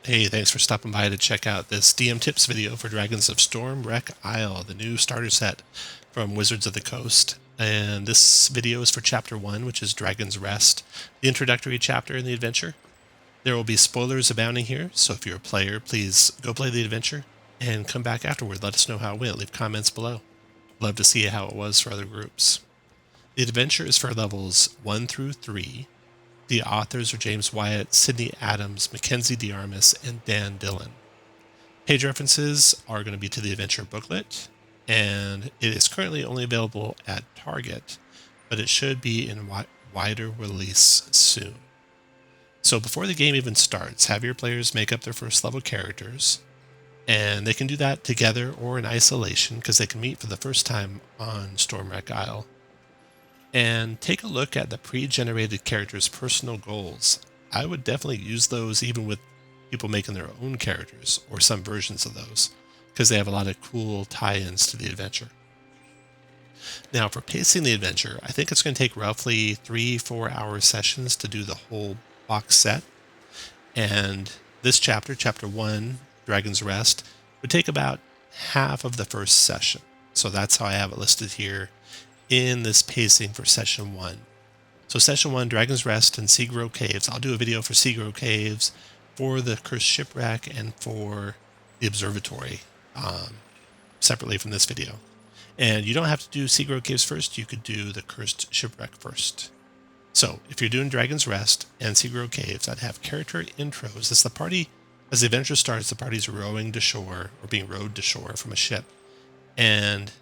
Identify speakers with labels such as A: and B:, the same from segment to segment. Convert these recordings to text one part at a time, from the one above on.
A: Hey, thanks for stopping by to check out this DM tips video for Dragons of Stormwreck Isle, the new starter set from Wizards of the Coast. And this video is for Chapter 1, which is Dragon's Rest, the introductory chapter in the adventure. There will be spoilers abounding here, so if you're a player, please go play the adventure and come back afterward. Let us know how it went. Leave comments below. Love to see how it was for other groups. The adventure is for levels 1 through 3. The authors are James Wyatt, Sydney Adams, Mackenzie DeArmas, and Dan Dillon. Page references are going to be to the adventure booklet, and it is currently only available at Target, but it should be in wider release soon. So before the game even starts, have your players make up their first level characters, and they can do that together or in isolation because they can meet for the first time on Stormwreck Isle. And take a look at the pre-generated characters' personal goals. I would definitely use those even with people making their own characters or some versions of those, because they have a lot of cool tie-ins to the adventure. Now, for pacing the adventure, I think it's going to take roughly 3-4 hour sessions to do the whole box set. And this chapter, Chapter 1, Dragon's Rest, would take about half of the first session. So that's how I have it listed here in this pacing for Session 1. So Session 1, Dragon's Rest and Seagrow Caves. I'll do a video for Seagrow Caves, for the Cursed Shipwreck, and for the Observatory separately from this video. And you don't have to do Seagrow Caves first. You could do the Cursed Shipwreck first. So if you're doing Dragon's Rest and Seagrow Caves, I'd have character intros. As the party, as the adventure starts, the party's rowing to shore or being rowed to shore from a ship. And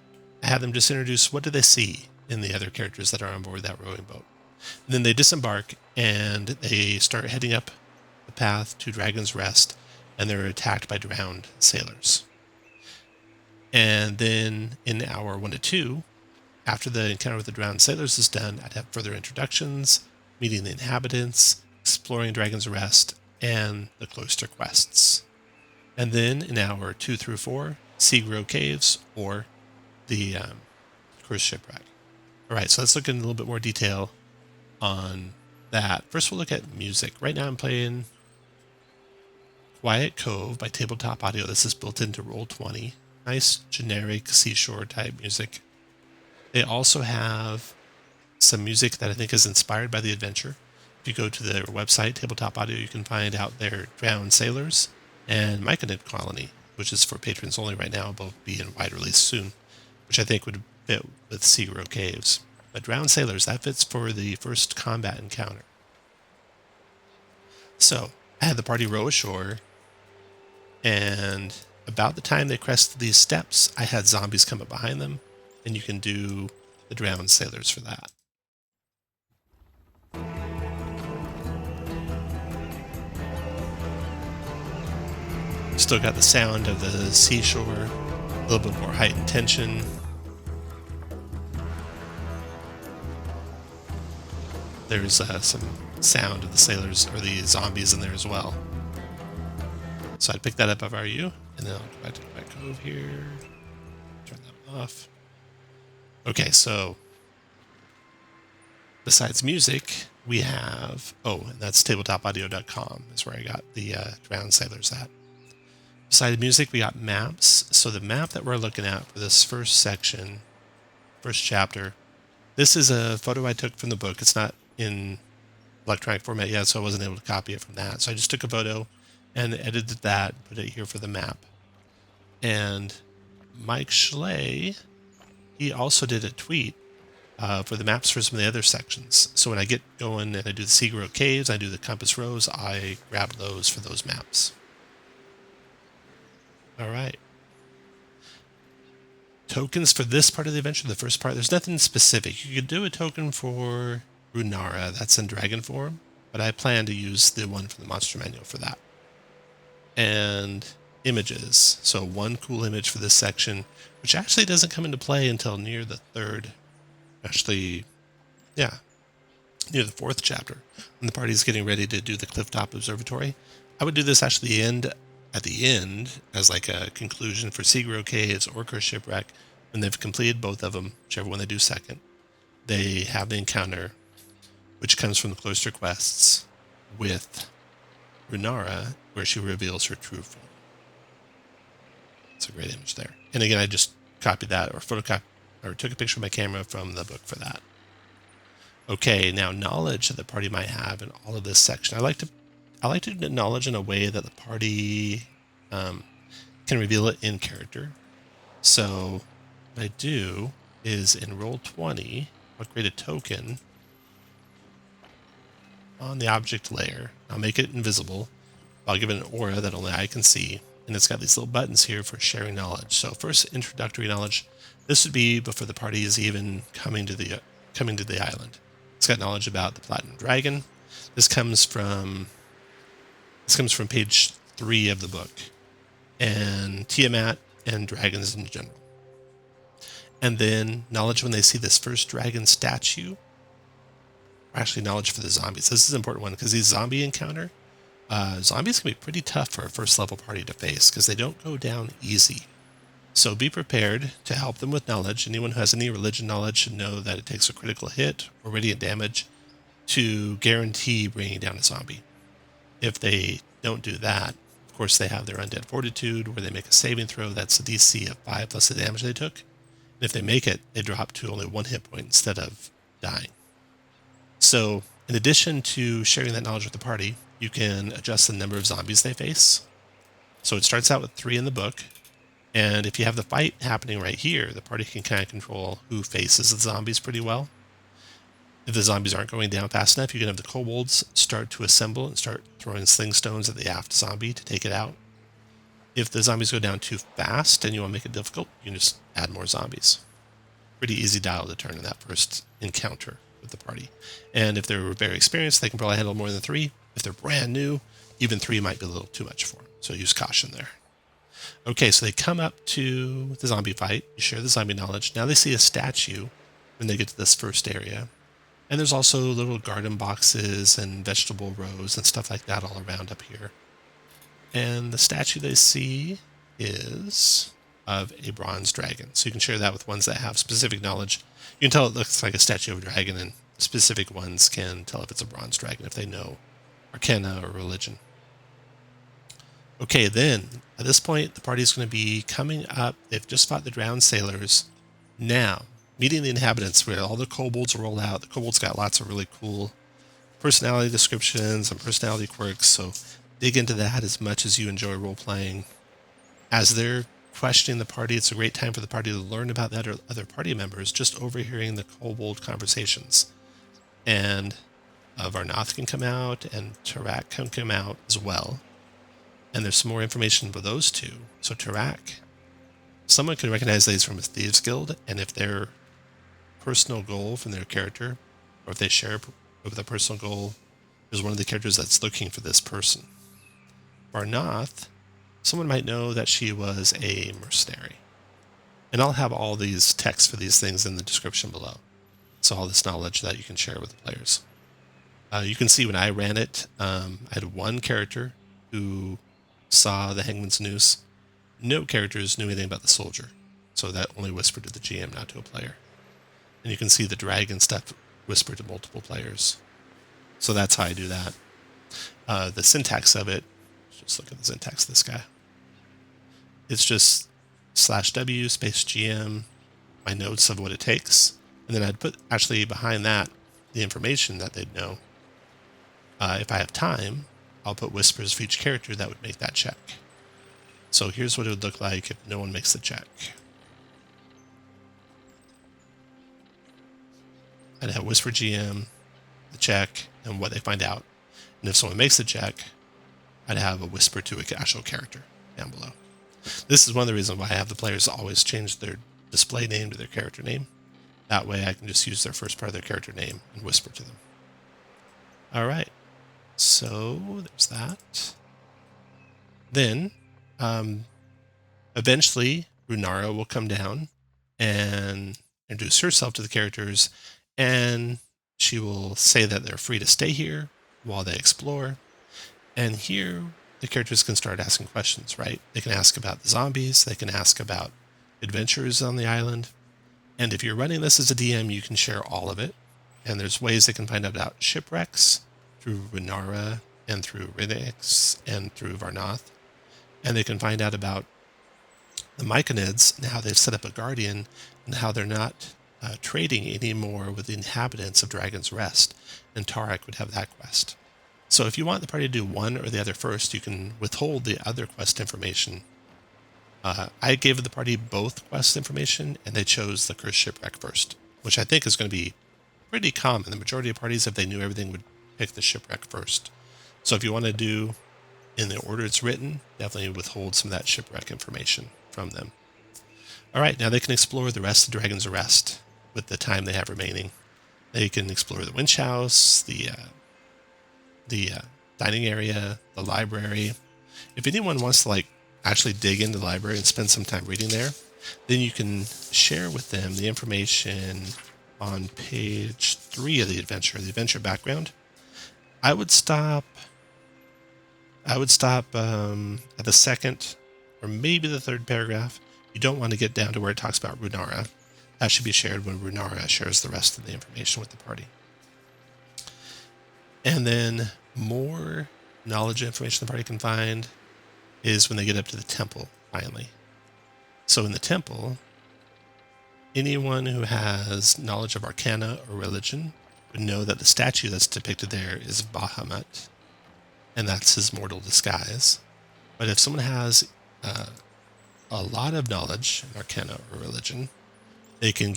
A: have them just introduce what do they see in the other characters that are on board that rowing boat. And then they disembark and they start heading up the path to Dragon's Rest, and they're attacked by drowned sailors. And then in hour 1 to 2, after the encounter with the drowned sailors is done, I'd have further introductions, meeting the inhabitants, exploring Dragon's Rest, and the Cloister quests. And then in hour 2 through 4, Seagrow Caves or the Cursed Shipwreck. All right, so let's look in a little bit more detail on that. First, we'll look at music. Right now I'm playing Quiet Cove by Tabletop Audio. This is built into Roll20. Nice, generic seashore type music. They also have some music that I think is inspired by the adventure. If you go to their website, Tabletop Audio, you can find out their Drowned Sailors and Myconid Colony, which is for patrons only right now, but will be in wide release soon, which I think would fit with Seagrow Caves. But Drowned Sailors, that fits for the first combat encounter. So I had the party row ashore, and about the time they crested these steps, I had zombies come up behind them, and you can do the Drowned Sailors for that. Still got the sound of the seashore, a little bit more heightened tension. There's some sound of the sailors or the zombies in there as well. So I'd pick that up if I were you, and then I'll go back to my cove here. Turn that off. Okay, so besides music, we have, and that's tabletopaudio.com is where I got the Drowned Sailors at. Besides music, we got maps. So the map that we're looking at for this first section, first chapter, this is a photo I took from the book. It's not in electronic format yet, so I wasn't able to copy it from that. So I just took a photo and edited that, put it here for the map. And Mike Schley, he also did a tweet for the maps for some of the other sections. So when I get going and I do the Seagrow Caves, I do the Compass Rows, I grab those for those maps. All right. Tokens for this part of the adventure, the first part, there's nothing specific. You could do a token for Runara, that's in dragon form, but I plan to use the one from the monster manual for that. And images. So one cool image for this section, which actually doesn't come into play until near the near the 4th chapter, when the party's getting ready to do the Clifftop Observatory. I would do this actually at the end as like a conclusion for Seagrow Caves or Cursed Shipwreck. When they've completed both of them, whichever one they do second, they have the encounter, which comes from the Cloister quests with Runara, where she reveals her true form. It's a great image there. And again, I just copied that or photocopied or took a picture of my camera from the book for that. Okay, now knowledge that the party might have in all of this section. I like to do knowledge in a way that the party can reveal it in character. So what I do is in roll 20, I'll create a token on the object layer. I'll make it invisible. I'll give it an aura that only I can see. And it's got these little buttons here for sharing knowledge. So first, introductory knowledge. This would be before the party is even coming to the island. It's got knowledge about the Platinum Dragon. This comes from page 3 of the book, and Tiamat and dragons in general. And then knowledge when they see this first dragon statue. Actually, knowledge for the zombies. This is an important one because these zombie encounter. Zombies can be pretty tough for a first level party to face because they don't go down easy. So be prepared to help them with knowledge. Anyone who has any religion knowledge should know that it takes a critical hit or radiant damage to guarantee bringing down a zombie. If they don't do that, of course they have their undead fortitude where they make a saving throw. That's a DC of 5 plus the damage they took. And if they make it, they drop to only 1 hit point instead of dying. So in addition to sharing that knowledge with the party, you can adjust the number of zombies they face. So it starts out with 3 in the book. And if you have the fight happening right here, the party can kind of control who faces the zombies pretty well. If the zombies aren't going down fast enough, you can have the kobolds start to assemble and start throwing sling stones at the aft zombie to take it out. If the zombies go down too fast and you want to make it difficult, you can just add more zombies. Pretty easy dial to turn in that first encounter with the party. And if they're very experienced, they can probably handle more than 3. If they're brand new, even 3 might be a little too much for them. So use caution there. Okay, so they come up to the zombie fight. You share the zombie knowledge. Now they see a statue when they get to this first area. And there's also little garden boxes and vegetable rows and stuff like that all around up here. And the statue they see is of a bronze dragon. So you can share that with ones that have specific knowledge. You can tell it looks like a statue of a dragon, and specific ones can tell if it's a bronze dragon if they know Arcana or religion. Okay, then, at this point, the party is going to be coming up. They've just fought the drowned sailors. Now, meeting the inhabitants, where all the kobolds roll out. The kobolds got lots of really cool personality descriptions and personality quirks, so dig into that as much as you enjoy role-playing. As they're questioning the party, it's a great time for the party to learn about that or other party members, just overhearing the kobold conversations. And Varnoth can come out, and Tarak can come out as well. And there's some more information for those two. So Tarak, someone can recognize these from a Thieves Guild, and if their personal goal from their character, or if they share with a personal goal, there's one of the characters that's looking for this person. Varnoth, someone might know that she was a mercenary. And I'll have all these texts for these things in the description below. So all this knowledge that you can share with the players. You can see when I ran it, I had one character who saw the Hangman's Noose. No characters knew anything about the soldier. So that only whispered to the GM, not to a player. And you can see the dragon stuff whispered to multiple players. So that's how I do that. The syntax of it, just look at the syntax of this guy. It's just /W space GM, my notes of what it takes. And then I'd put actually behind that the information that they'd know. If I have time, I'll put whispers for each character that would make that check. So here's what it would look like if no one makes the check. I'd have whisper GM, the check, and what they find out. And if someone makes the check, I'd have a whisper to an actual character down below. This is one of the reasons why I have the players always change their display name to their character name. That way I can just use their first part of their character name and whisper to them. All right. So there's that. Then, eventually, Runara will come down and introduce herself to the characters, and she will say that they're free to stay here while they explore. And here, the characters can start asking questions, right? They can ask about the zombies, they can ask about adventures on the island. And if you're running this as a DM, you can share all of it. And there's ways they can find out about shipwrecks through Runara and through Rinix and through Varnoth. And they can find out about the Myconids and how they've set up a guardian and how they're not trading anymore with the inhabitants of Dragon's Rest. And Tarek would have that quest. So if you want the party to do one or the other first, you can withhold the other quest information. I gave the party both quest information, and they chose the Cursed Shipwreck first, which I think is going to be pretty common. The majority of parties, if they knew everything, would pick the Shipwreck first. So if you want to do in the order it's written, definitely withhold some of that Shipwreck information from them. All right, now they can explore the rest of Dragon's Rest with the time they have remaining. They can explore the winch house, the dining area, the library. If anyone wants to actually dig into the library and spend some time reading there, then you can share with them the information on page 3 of the adventure background. I would stop at the second or maybe the third paragraph. You don't want to get down to where it talks about Runara. That should be shared when Runara shares the rest of the information with the party. And then more knowledge and information the party can find is when they get up to the temple, finally. So in the temple, anyone who has knowledge of Arcana or religion would know that the statue that's depicted there is Bahamut, and that's his mortal disguise. But if someone has a lot of knowledge in Arcana or religion, they can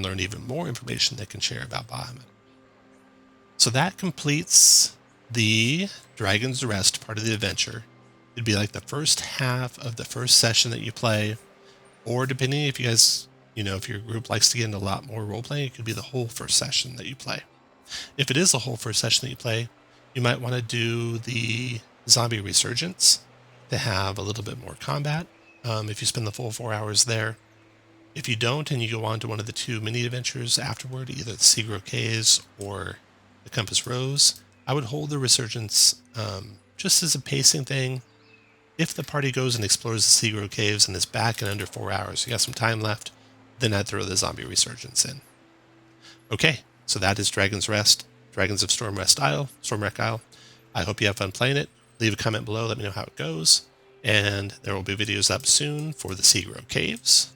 A: learn even more information they can share about Bahamut. So that completes the Dragon's Rest part of the adventure. It'd be like the first half of the first session that you play, or depending if you guys, if your group likes to get into a lot more role-playing, it could be the whole first session that you play. If it is the whole first session that you play, you might want to do the zombie Resurgence to have a little bit more combat if you spend the full 4 hours there. If you don't and you go on to one of the 2 mini-adventures afterward, either the Seagrow Caves or the Compass Rose, I would hold the Resurgence just as a pacing thing. If the party goes and explores the Seagrow Caves and is back in under 4 hours, you got some time left, then I'd throw the zombie Resurgence in. Okay, so that is Dragon's Rest, Dragons of Stormwreck Isle. I hope you have fun playing it. Leave a comment below, let me know how it goes. And there will be videos up soon for the Seagrow Caves,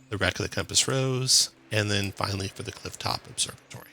A: the Wreck of the Compass Rose, and then finally for the Clifftop Observatory.